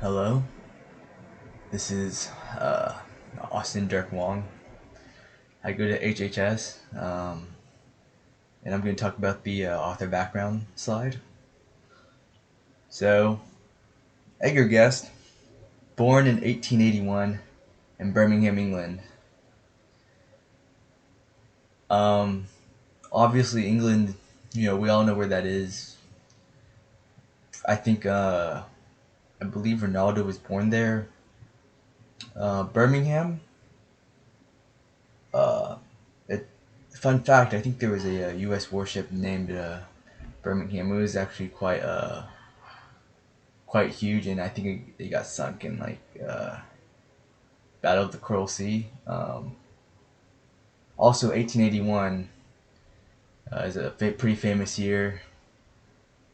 Hello, this is Austin Dirk Wong. I go to HHS, and I'm going to talk about the author background slide. So, Edgar Guest, born in 1881 in Birmingham, England. Um, Obviously, England, we all know where that is. I think, I believe Ronaldo was born there. Birmingham, uh, it, fun fact, I think there was a, U.S. warship named Birmingham. It was actually quite huge, and I think it got sunk in Battle of the Coral Sea. Also, 1881 is a pretty famous year.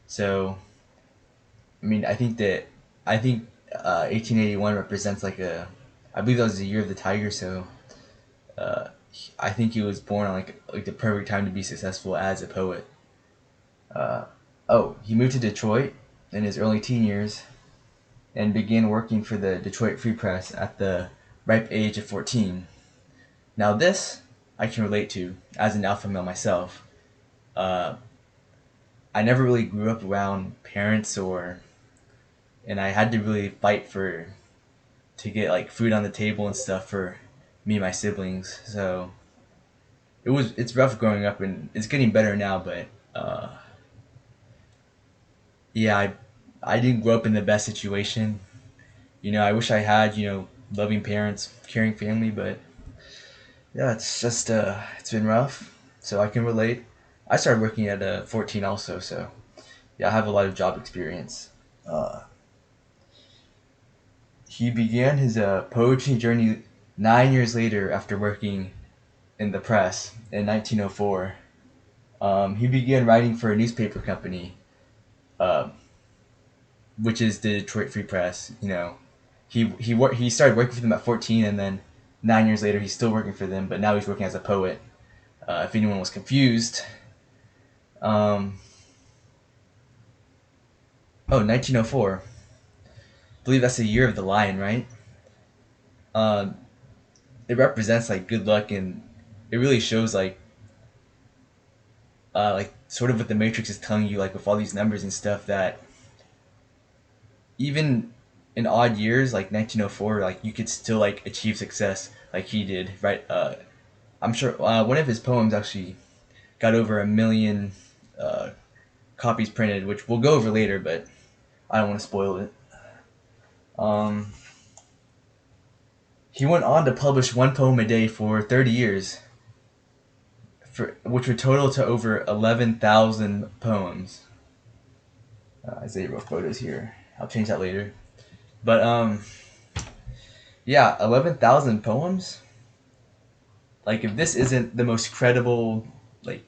So, I mean, I think 1881 represents I believe that was the year of the tiger. So, uh, I think he was born on like the perfect time to be successful as a poet. Uh, oh, he moved to Detroit in his early teen years and began working for the Detroit Free Press at the ripe age of 14. Now, this I can relate to as an alpha male myself. Uh, I never really grew up around parents, and I had to really fight to get like food on the table and stuff for me and my siblings. So it's rough growing up, and it's getting better now. But yeah, I didn't grow up in the best situation. I wish I had loving parents, caring family, but yeah, it's been rough. So I can relate. I started working at 14 also, so yeah, I have a lot of job experience. Uh, he began his poetry journey 9 years later after working in the press in 1904. He began writing for a newspaper company, uh, which is the Detroit Free Press. He started working for them at 14, and then 9 years later he's still working for them, but now he's working as a poet. If anyone was confused, um, 1904. I believe that's the year of the lion, right? Um, it represents like good luck, and it really shows like sort of what the Matrix is telling you, like with all these numbers and stuff, that even in odd years like 1904, like you could still like achieve success like he did, right? I'm sure one of his poems actually got over 1 million uh, copies printed, which we'll go over later, but I don't want to spoil it. Um, he went on to publish one poem a day for 30 years, which would total to over 11,000 poems. Isaiah wrote photos here. I'll change that later. But yeah, 11,000 poems. Like, if this isn't the most credible, like,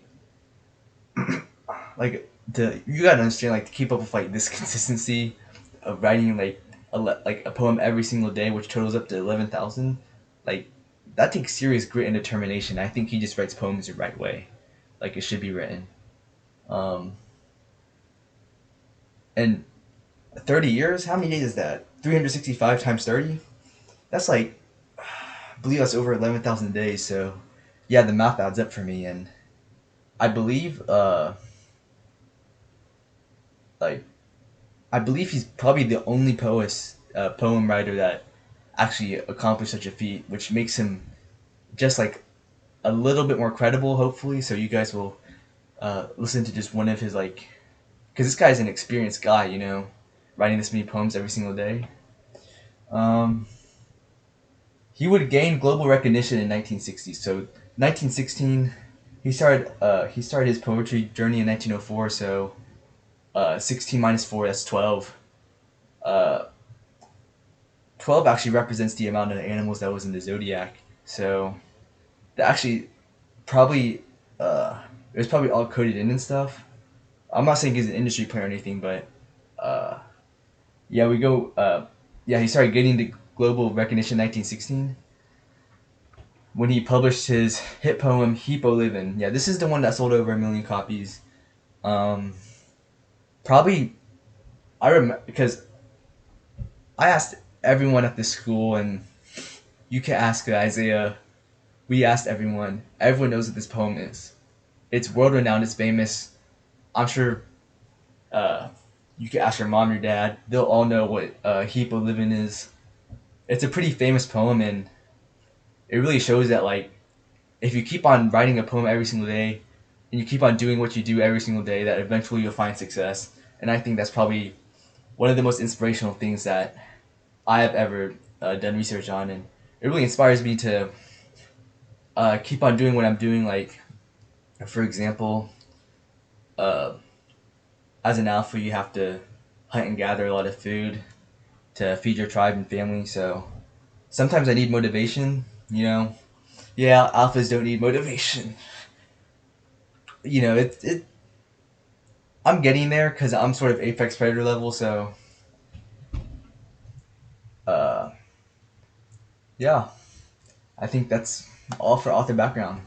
you gotta understand, like, to keep up with like this consistency of writing like a poem every single day, which totals up to 11,000. Like, that takes serious grit and determination. I think he just writes poems the right way, like it should be written. Um, and 30 years, how many days is that? 365 times 30. That's like, I believe that's over 11,000 days. So yeah, the math adds up for me, and I believe like I believe he's probably the only poem writer that actually accomplished such a feat, which makes him just like a little bit more credible, hopefully. So you guys will listen to just one of his because this guy's an experienced guy, writing this many poems every single day. Um, he would gain global recognition in 1960. So 1916, he started his poetry journey in 1904. So 16 minus 4, that's 12. Uh, 12 actually represents the amount of animals that was in the zodiac. So that actually probably it was probably all coded in and stuff. I'm not saying he's an industry player or anything, but uh, yeah, we go. Yeah, he started getting the global recognition in 1916 when he published his hit poem "Hippo Livin'." Yeah, this is the one that sold over 1 million copies. Um, Probably I remember because I asked everyone at the school, and you can ask Isaiah. We asked everyone. Everyone knows what this poem is. It's world renowned. It's famous. I'm sure uh, you can ask your mom, your dad. They'll all know what heap of living is. It's a pretty famous poem, and it really shows that like if you keep on writing a poem every single day, and you keep on doing what you do every single day, that eventually you'll find success. And I think that's probably one of the most inspirational things that I have ever done research on, and it really inspires me to keep on doing what I'm doing. Like, for example, uh, as an alpha, you have to hunt and gather a lot of food to feed your tribe and family. So sometimes I need motivation. Yeah, alphas don't need motivation. It. I'm getting there because I'm sort of apex predator level. So uh, yeah, I think that's all for author background.